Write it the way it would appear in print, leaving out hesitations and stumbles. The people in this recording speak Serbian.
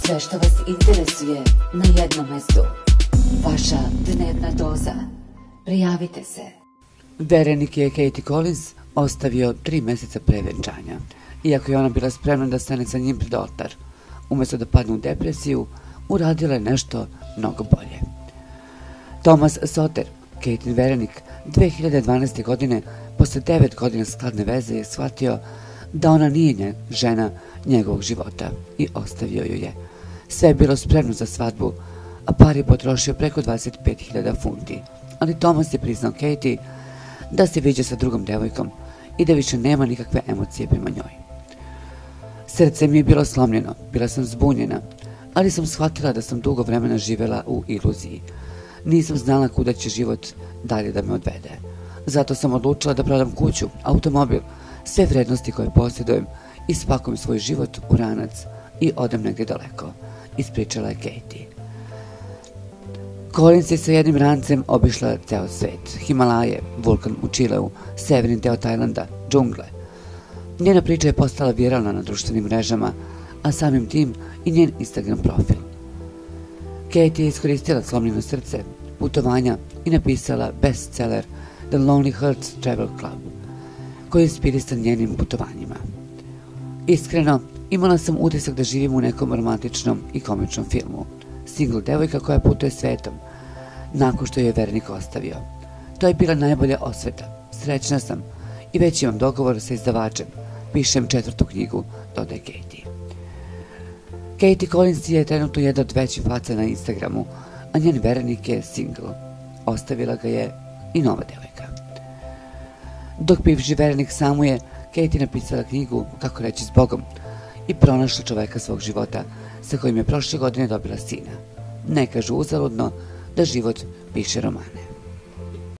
Sve što vas interesuje na jednom mestu. Vaša dnevna doza. Prijavite se. Verenik je Katie Collins ostavio 3 meseca pre venčanja, iako je ona bila spremna da stane sa njim pred oltar. Umesto da padne u depresiju, uradila je nešto mnogo bolje. Thomas Soter, Katin verenik, 2012. godine, posle 9 godina skladne veze, je shvatio da ona nije žena njegovog života i ostavio ju je. Sve je bilo spremno za svadbu, a par je potrošio preko 25.000 funti, ali Thomas je priznao Katie da se viđa sa drugom devojkom i da više nema nikakve emocije prema njoj. Srce mi je bilo slomljeno, bila sam zbunjena, ali sam shvatila da sam dugo vremena živela u iluziji. Nisam znala kuda će život dalje da me odvede. Zato sam odlučila da prodam kuću, automobil, sve vrednosti koje posjedujem i spakujem svoj život u ranac i odem negdje daleko, ispričala je Katie. Collins je sa jednim rancem obišla ceo svet, Himalaje, vulkan u Čileu, severni deo Tajlanda, džungle. Njena priča je postala viralna na društvenim mrežama, a samim tim i njen Instagram profil. Katie je iskoristila slomljeno srce, putovanja i napisala bestseller The Lonely Hearts Travel Club, koji je inspirisan njenim putovanjima. Iskreno, imala sam utisak da živim u nekom romantičnom i komičnom filmu. Single devojka koja putuje svetom, nakon što je verenik ostavio. To je bila najbolja osveta. Srećna sam i već imam dogovor sa izdavačem. Pišem 4. knjigu, dodaje Katie. Katie Collins je trenutno jedna od većih faca na Instagramu, a njen verenik je single. Ostavila ga je i nova devojka. Dok bivši verenik samuje, Katie napisala knjigu Kako reći s Bogom i pronašla čoveka svog života sa kojim je prošle godine dobila sina. Ne kažu uzaludno da život piše romane.